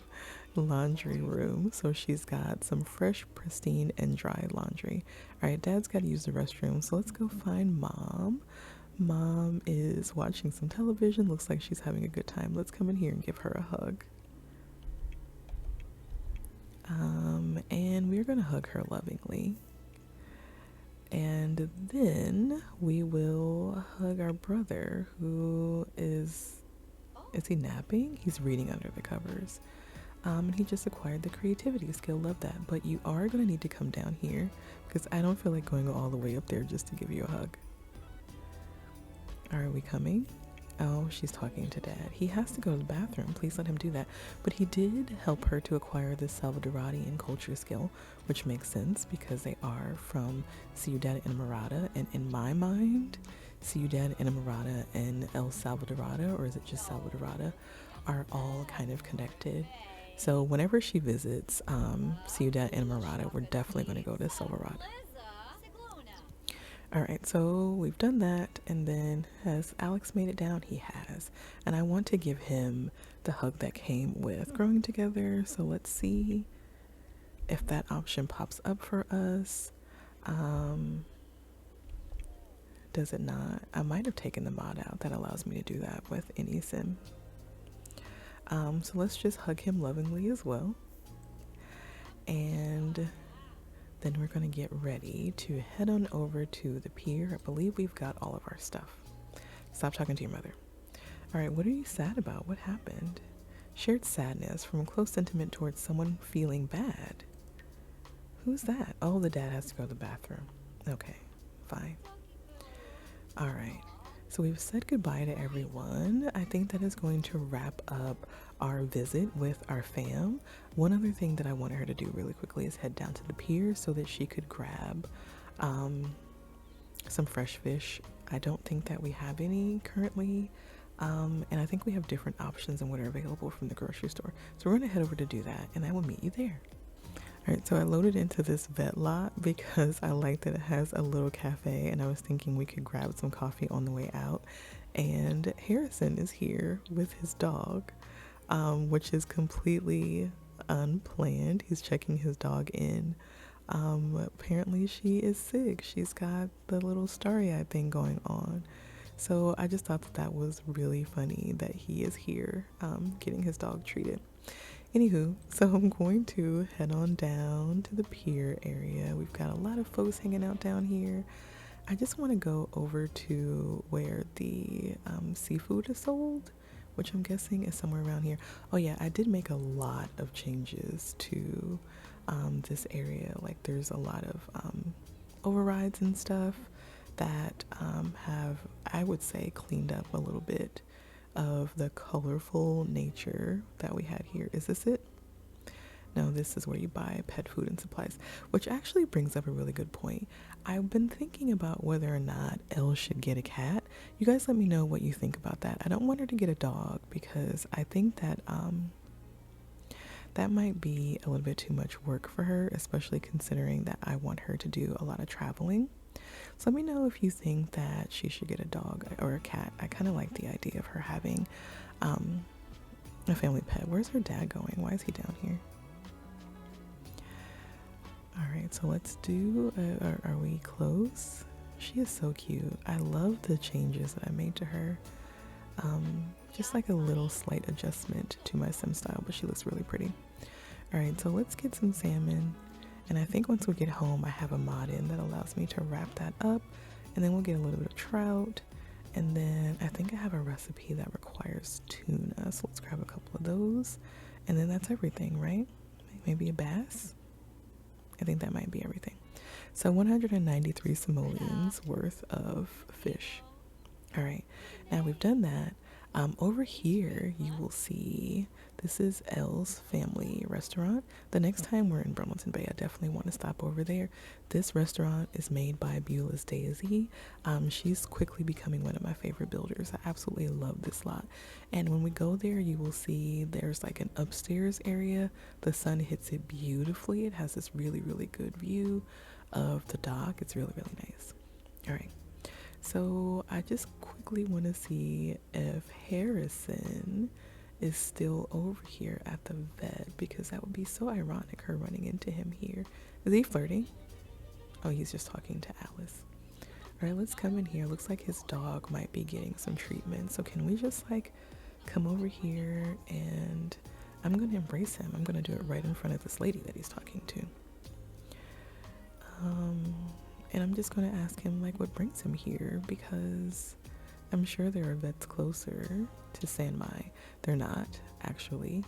laundry room. So she's got some fresh, pristine, and dry laundry. All right, Dad's got to use the restroom, so let's go find Mom. Mom is watching some television. Looks like she's having a good time. Let's come in here and give her a hug. And we're going to hug her lovingly. And then we will hug our brother, who is he napping? He's reading under the covers. And he just acquired the creativity skill. Love that. But you are going to need to come down here because I don't feel like going all the way up there just to give you a hug. Are we coming? Oh, she's talking to Dad. He has to go to the bathroom. Please let him do that. But he did help her to acquire the Salvadoradian culture skill, which makes sense because they are from Ciudad Enamorada. And in my mind, Ciudad Enamorada and El Salvadorada, or is it just Salvadorada, are all kind of connected. So whenever she visits Ciudad Enamorada, we're definitely going to go to Silverado. All right, so we've done that, and then has Alex made it down? He has. And I want to give him the hug that came with growing together, so let's see if that option pops up for us. Does it not? I might have taken the mod out that allows me to do that with any sim. So let's just hug him lovingly as well. And then we're going to get ready to head on over to the pier. I believe we've got all of our stuff. Stop talking to your mother. All right, what are you sad about? What happened? Shared sadness from close sentiment towards someone feeling bad. Who's that? Oh, the dad has to go to the bathroom. Okay, fine. All right. So we've said goodbye to everyone. I think that is going to wrap up our visit with our fam. One other thing that I wanted her to do really quickly is head down to the pier so that she could grab some fresh fish. I don't think that we have any currently. And I think we have different options and what are available from the grocery store. So we're going to head over to do that, and I will meet you there. All right, so I loaded into this vet lot because I like that it has a little cafe, and I was thinking we could grab some coffee on the way out. And Harrison is here with his dog, which is completely unplanned. He's checking his dog in. Apparently she is sick. She's got the little starry-eyed thing going on. So I just thought that that was really funny that he is here getting his dog treated. Anywho, so I'm going to head on down to the pier area. We've got a lot of folks hanging out down here. I just want to go over to where the seafood is sold, which I'm guessing is somewhere around here. Oh yeah, I did make a lot of changes to this area. Like there's a lot of overrides and stuff that have, I would say, cleaned up a little bit of the colorful nature that we had here. Is this it? No, this is where you buy pet food and supplies, which actually brings up a really good point. I've been thinking about whether or not Elle should get a cat. You guys let me know what you think about that. I don't want her to get a dog because I think that that might be a little bit too much work for her, especially considering that I want her to do a lot of traveling. So let me know if you think that she should get a dog or a cat. I kind of like the idea of her having a family pet. Where's her dad going? Why is he down here? All right, so let's do, are we close? She is so cute. I love the changes that I made to her. Just like a little slight adjustment to my sim style, but she looks really pretty. All right, so let's get some salmon. And I think once we get home, I have a mod in that allows me to wrap that up. And then we'll get a little bit of trout. And then I think I have a recipe that requires tuna. So let's grab a couple of those. And then that's everything, right? Maybe a bass? I think that might be everything. So 193 simoleons worth of fish. All right. Now we've done that. Over here, you will see this is Elle's Family Restaurant. The next time we're in Brindleton Bay, I definitely want to stop over there. This restaurant is made by Beulah's Daisy. She's quickly becoming one of my favorite builders. I absolutely love this lot. And when we go there, you will see there's like an upstairs area. The sun hits it beautifully. It has this really, really good view of the dock. It's really, really nice. All right. So I just quickly want to see if Harrison is still over here at the vet, because that would be so ironic, her running into him here. Is he flirting? Oh, he's just talking to Alice. All right, let's come in here. Looks like his dog might be getting some treatment. So can we just like come over here, and I'm going to embrace him. I'm going to do it right in front of this lady that he's talking to. And I'm just going to ask him like what brings him here, because I'm sure there are vets closer to San Mai. They're not actually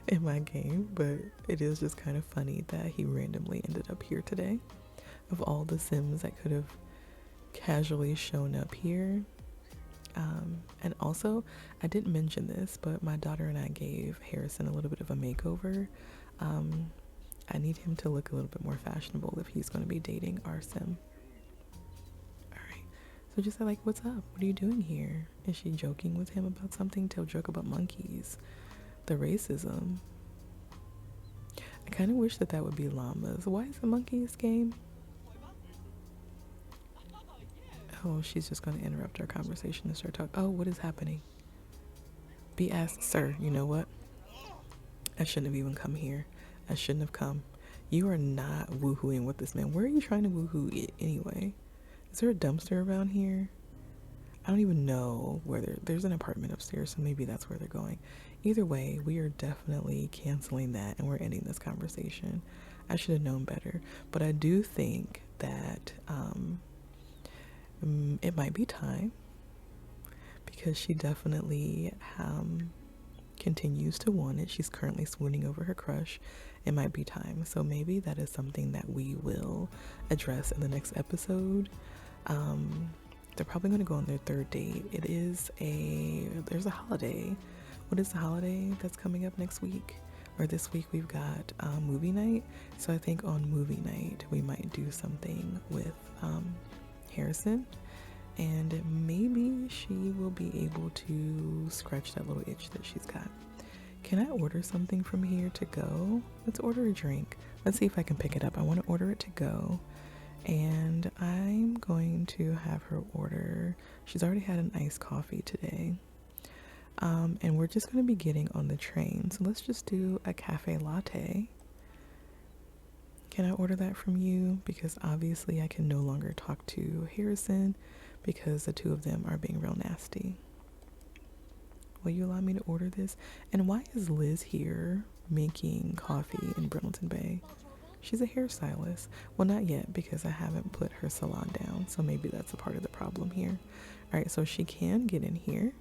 in my game, but it is just kind of funny that he randomly ended up here today. Of all the Sims that could have casually shown up here. And also, I didn't mention this, but my daughter and I gave Harrison a little bit of a makeover. I need him to look a little bit more fashionable if he's going to be dating our Sim. Alright, so just like, what's up? What are you doing here? Is she joking with him about something? Tell joke about monkeys. The racism. I kind of wish that would be llamas. Why is the monkeys game? Oh, she's just going to interrupt our conversation and start talking. Oh, what is happening? Be asked, sir, you know what? I shouldn't have even come here. I shouldn't have come. You are not woohooing with this man. Where are you trying to woohoo it anyway? Is there a dumpster around here? I don't even know where there's an apartment upstairs, so maybe that's where they're going. Either way, we are definitely canceling that and we're ending this conversation. I should have known better. But I do think that it might be time, because she definitely continues to want it. She's currently swooning over her crush. It might be time. So maybe that is something that we will address in the next episode. They're probably going to go on their third date. There's a holiday. What is the holiday that's coming up next week? Or this week we've got movie night. So I think on movie night we might do something with Harrison. And maybe she will be able to scratch that little itch that she's got. Can I order something from here to go? Let's order a drink. Let's see if I can pick it up. I want to order it to go. And I'm going to have her order. She's already had an iced coffee today. And we're just going to be getting on the train. So let's just do a cafe latte. Can I order that from you? Because obviously I can no longer talk to Harrison, because the two of them are being real nasty. Will you allow me to order this? And why is Liz here making coffee in Brindleton Bay? She's a hairstylist. Well, not yet, because I haven't put her salon down. So maybe that's a part of the problem here. All right, so she can get in here.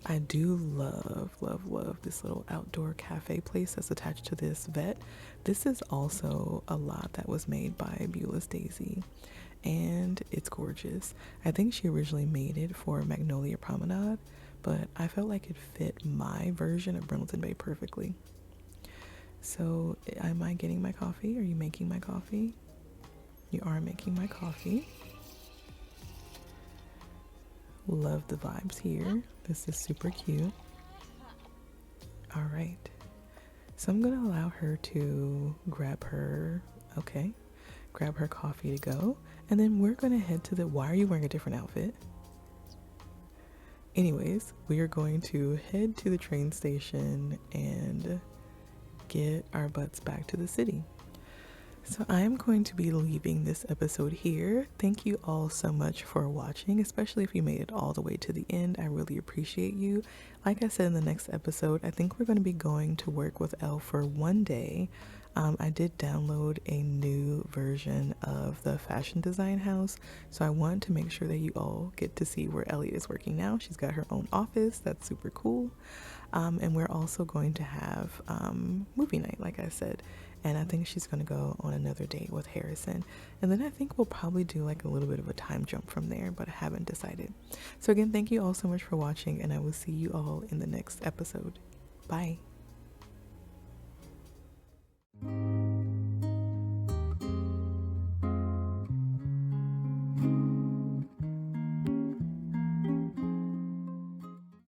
I do love, love, love this little outdoor cafe place that's attached to this vet. This is also a lot that was made by Beulah's Daisy, and it's gorgeous. I think she originally made it for Magnolia Promenade, but I felt like it fit my version of Brindleton Bay perfectly. So, am I getting my coffee? Are you making my coffee? You are making my coffee. Love the vibes here. This is super cute. All right. So I'm going to allow her to grab her coffee to go. And then we're going to head to why are you wearing a different outfit? Anyways, we are going to head to the train station and get our butts back to the city. So I am going to be leaving this episode here. Thank you all so much for watching, especially if you made it all the way to the end. I really appreciate you. Like I said in the next episode, I think we're going to be going to work with Elle for one day. I did download a new version of the fashion design house, so I want to make sure that you all get to see where Ellie is working now. She's got her own office. That's super cool. And we're also going to have movie night, like I said. and I think she's gonna go on another date with Harrison, and then I think we'll probably do like a little bit of a time jump from there, but I haven't decided. So again, thank you all so much for watching, and I will see you all in the next episode. Bye.